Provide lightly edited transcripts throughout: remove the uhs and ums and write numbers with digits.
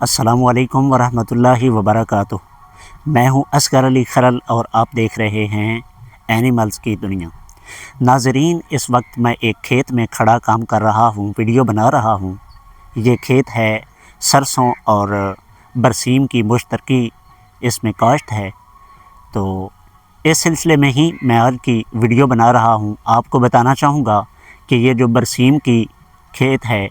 अस्सलामुअलैकुम वरहमतुल्लाहि वबरकातुह। मैं हूं असगर अली खरल और आप देख रहे हैं एनिमल्स की दुनिया। नाज़रीन, इस वक्त मैं एक खेत में खड़ा काम कर रहा हूं, वीडियो बना रहा हूं। ये खेत है सरसों और बरसीम की मुश्तरकी इसमें काश्त है। तो इस सिलसिले में ही मैं आज की वीडियो बना रहा हूं। आपको बताना चाहूँगा कि ये जो बरसीम की खेत है,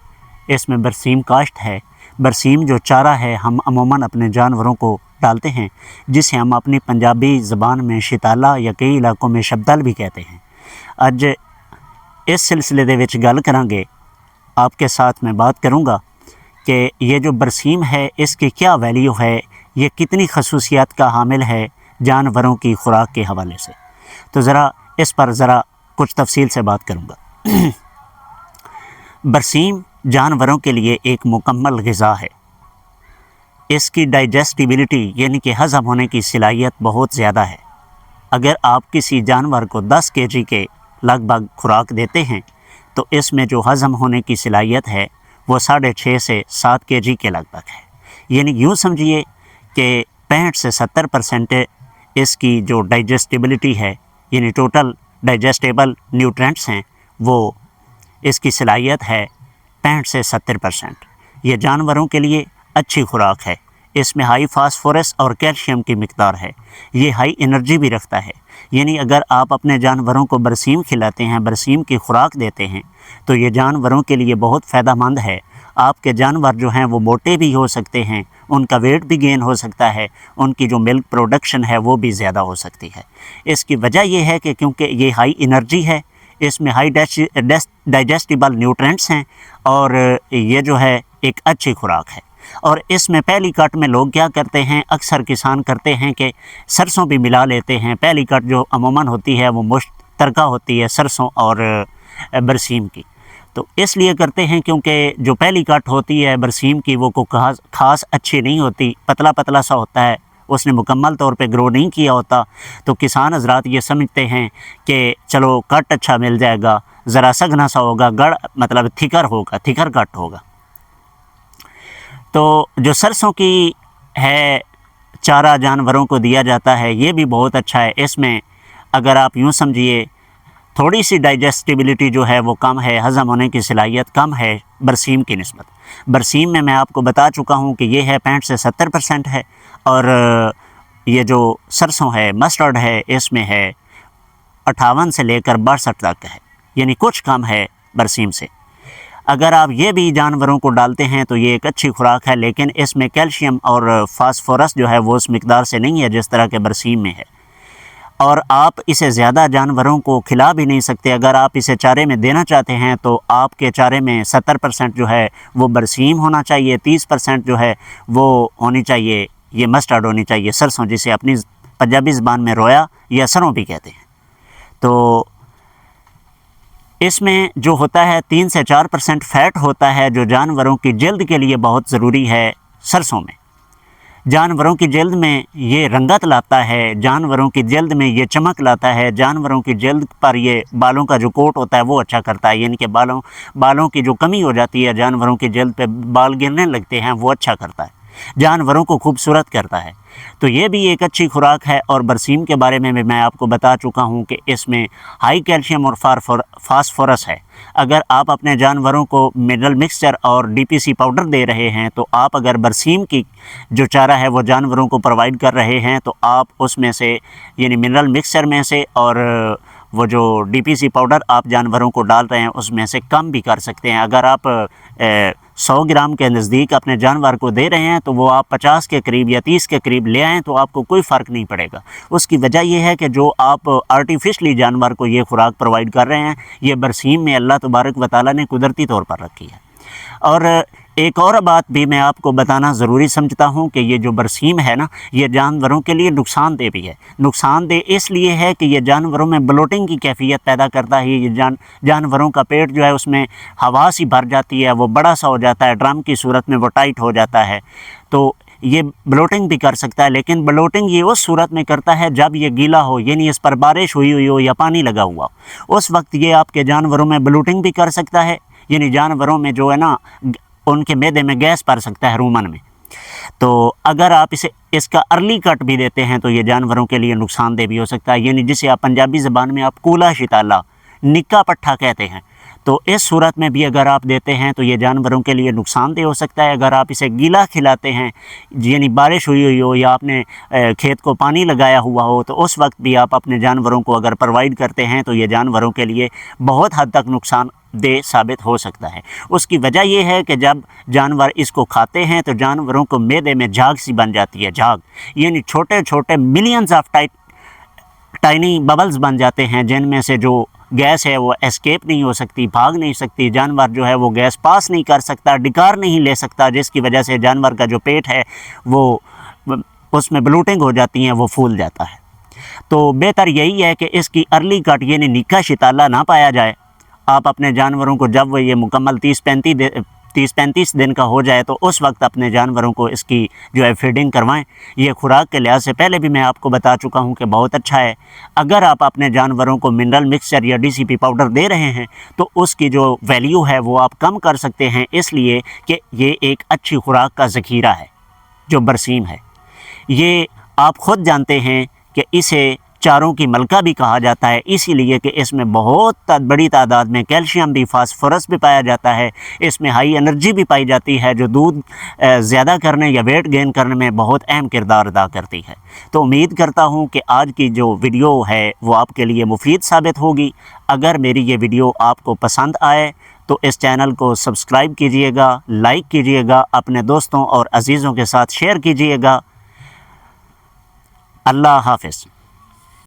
इसमें बरसीम काश्त है। बरसीम जो चारा है, हम अमूमन अपने जानवरों को डालते हैं, जिसे हम अपनी पंजाबी ज़बान में शिताला या कई इलाकों में शब्दल भी कहते हैं। अज इस सिलसिले दे विच गल करांगे, आपके साथ मैं बात करूंगा कि ये जो बरसीम है इसकी क्या वैल्यू है, ये कितनी खसूसियात का हामिल है जानवरों की खुराक के हवाले से। तो ज़रा इस पर ज़रा कुछ तफसील से बात करूंगा। बरसीम जानवरों के लिए एक मुकम्मल ग़िज़ा है। इसकी डाइजेस्टिबिलिटी यानी कि हज़म होने की सलाहियत बहुत ज़्यादा है। अगर आप किसी जानवर को 10 केजी के लगभग खुराक देते हैं तो इसमें जो हज़म होने की सलाहियत है वो 6.5 से 7 केजी के लगभग है। यानी यूँ समझिए कि 65 से 70% इसकी जो डाइजेस्टिबिलिटी है, यानी टोटल डाइजेस्टेबल न्यूट्रेंट्स हैं, वो इसकी सलाहियत है 65 से 70%। ये जानवरों के लिए अच्छी खुराक है। इसमें हाई फास्फोरस और कैल्शियम की मिकदार है। ये हाई एनर्जी भी रखता है। यानी अगर आप अपने जानवरों को बरसीम खिलाते हैं, बरसीम की खुराक देते हैं, तो ये जानवरों के लिए बहुत फ़ायदेमंद है। आपके जानवर जो हैं वो मोटे भी हो सकते हैं, उनका वेट भी गेन हो सकता है, उनकी जो मिल्क प्रोडक्शन है वो भी ज़्यादा हो सकती है। इसकी वजह ये है कि क्योंकि ये हाई एनर्जी है, इसमें हाई डाइजेस्टिबल न्यूट्रेंट्स हैं और ये जो है एक अच्छी खुराक है। और इसमें पहली कट में लोग क्या करते हैं, अक्सर किसान करते हैं कि सरसों भी मिला लेते हैं। पहली कट जो अमूमन होती है वो मुश्तरका होती है सरसों और बरसीम की। तो इसलिए करते हैं क्योंकि जो पहली कट होती है बरसीम की वो को खास अच्छी नहीं होती, पतला पतला सा होता है, उसने मुकम्मल तौर पे ग्रो नहीं किया होता। तो किसान हजरात ये समझते हैं कि चलो कट अच्छा मिल जाएगा, ज़रा सघना सा होगा, गढ़ मतलब थिकर होगा, थिकर कट होगा। तो जो सरसों की है चारा जानवरों को दिया जाता है, ये भी बहुत अच्छा है। इसमें अगर आप यूँ समझिए थोड़ी सी डाइजेस्टिबिलिटी जो है वो कम है, हज़म होने की सलाहियत कम है बरसीम की निस्बत। बरसीम में मैं आपको बता चुका हूँ कि ये है 65 से 70% है, और ये जो सरसों है, मस्टर्ड है, इसमें है 58 से लेकर 62 तक है, यानी कुछ कम है बरसीम से। अगर आप ये भी जानवरों को डालते हैं तो ये एक अच्छी खुराक है, लेकिन इसमें कैल्शियम और फास्फोरस जो है वो उस मिकदार से नहीं है जिस तरह के बरसीम में है। और आप इसे ज़्यादा जानवरों को खिला भी नहीं सकते। अगर आप इसे चारे में देना चाहते हैं तो आपके चारे में 70% जो है वो बरसीम होना चाहिए, 30% जो है वो होनी चाहिए, ये मस्टर्ड होनी चाहिए, सरसों, जिसे अपनी पंजाबी ज़बान में रोया या सरों भी कहते हैं। तो इसमें जो होता है 3 से 4% फ़ैट होता है, जो जानवरों की जल्द के लिए बहुत ज़रूरी है। सरसों में जानवरों की जल्द में ये रंगत लाता है, जानवरों की जल्द में ये चमक लाता है, जानवरों की जल्द पर ये बालों का जो कोट होता है वो अच्छा करता है। यानी कि बालों की जो कमी हो जाती है, जानवरों की जल्द पे बाल गिरने लगते हैं, वो अच्छा करता है, जानवरों को खूबसूरत करता है। तो ये भी एक अच्छी खुराक है। और बरसीम के बारे में भी मैं आपको बता चुका हूँ कि इसमें हाई कैल्शियम और फास्फोरस है। अगर आप अपने जानवरों को मिनरल मिक्सचर और डीपीसी पाउडर दे रहे हैं, तो आप अगर बरसीम की जो चारा है वो जानवरों को प्रोवाइड कर रहे हैं, तो आप उसमें से यानी मिनरल मिक्सचर में से और वो जो डीपीसी पाउडर आप जानवरों को डाल रहे हैं उसमें से कम भी कर सकते हैं। अगर आप 100 ग्राम के नज़दीक अपने जानवर को दे रहे हैं तो वो आप 50 के करीब या 30 के करीब ले आएँ तो आपको कोई फ़र्क नहीं पड़ेगा। उसकी वजह यह है कि जो आप आर्टिफिशली जानवर को ये खुराक प्रोवाइड कर रहे हैं, ये बरसीम में अल्लाह तबारक व तआला ने कुदरती तौर पर रखी है। और एक और बात भी मैं आपको बताना ज़रूरी समझता हूँ कि ये जो बरसीम है ना, ये जानवरों के लिए नुकसानदेह भी है। नुकसानदेह इसलिए है कि ये जानवरों में ब्लोटिंग की कैफियत पैदा करता है। ये जानवरों का पेट जो है उसमें हवा सी भर जाती है, वो बड़ा सा हो जाता है, ड्रम की सूरत में वो टाइट हो जाता है। तो ये ब्लोटिंग भी कर सकता है, लेकिन ब्लोटिंग ये उस सूरत में करता है जब ये गीला हो, यानी इस पर बारिश हुई हो या पानी लगा हुआ हो। उस वक्त ये आपके जानवरों में ब्लोटिंग भी कर सकता है, यानी जानवरों में जो है ना उनके मैदे में गैस भर सकता है, रूमन में। تو اگر آپ اس کا ارلی کٹ بھی دیتے ہیں تو یہ جانوروں کے لیے نقصان دہ بھی ہو سکتا ہے، یعنی جسے آپ پنجابی زبان میں آپ کولا شتالا نکا پٹھا کہتے ہیں، تو اس صورت میں بھی اگر آپ دیتے ہیں تو یہ جانوروں کے لیے نقصان دہ ہو سکتا ہے۔ اگر آپ اسے گیلا کھلاتے ہیں، یعنی بارش ہوئی ہو یا آپ نے کھیت کو پانی لگایا ہوا ہو، تو اس وقت بھی آپ اپنے جانوروں کو اگر پرووائڈ کرتے ہیں تو یہ جانوروں کے لیے بہت حد تک نقصان دہ ثابت ہو سکتا ہے۔ اس کی وجہ یہ ہے کہ جب جانور اس کو کھاتے ہیں تو جانوروں کو معدے میں جھاگ سی بن جاتی ہے، جھاگ یعنی چھوٹے چھوٹے ملینز آف ٹائنی ببلز بن جاتے ہیں، جن میں سے جو گیس ہے وہ اسکیپ نہیں ہو سکتی، بھاگ نہیں سکتی، جانور جو ہے وہ گیس پاس نہیں کر سکتا، ڈکار نہیں لے سکتا، جس کی وجہ سے جانور کا جو پیٹ ہے وہ اس میں بلوٹنگ ہو جاتی ہیں، وہ پھول جاتا ہے۔ تو بہتر یہی ہے کہ اس کی ارلی کٹ یعنی نکا شتالا نہ پایا جائے۔ آپ اپنے جانوروں کو جب وہ یہ مکمل 30-35 دن کا ہو جائے تو اس وقت اپنے جانوروں کو اس کی جو ہے فیڈنگ کروائیں۔ یہ خوراک کے لحاظ سے پہلے بھی میں آپ کو بتا چکا ہوں کہ بہت اچھا ہے۔ اگر آپ اپنے جانوروں کو منرل مکسچر یا ڈی سی پی پاؤڈر دے رہے ہیں تو اس کی جو ویلیو ہے وہ آپ کم کر سکتے ہیں، اس لیے کہ یہ ایک اچھی خوراک کا ذخیرہ ہے جو برسیم ہے۔ یہ آپ خود جانتے ہیں کہ اسے چاروں کی ملکہ بھی کہا جاتا ہے، اسی لیے کہ اس میں بہت بڑی تعداد میں کیلشیم بھی، فاسفورس بھی پایا جاتا ہے، اس میں ہائی انرجی بھی پائی جاتی ہے جو دودھ زیادہ کرنے یا ویٹ گین کرنے میں بہت اہم کردار ادا کرتی ہے۔ تو امید کرتا ہوں کہ آج کی جو ویڈیو ہے وہ آپ کے لیے مفید ثابت ہوگی۔ اگر میری یہ ویڈیو آپ کو پسند آئے تو اس چینل کو سبسکرائب کیجئے گا، لائک کیجئے گا، اپنے دوستوں اور عزیزوں کے ساتھ شیئر کیجئے گا۔ اللہ حافظ۔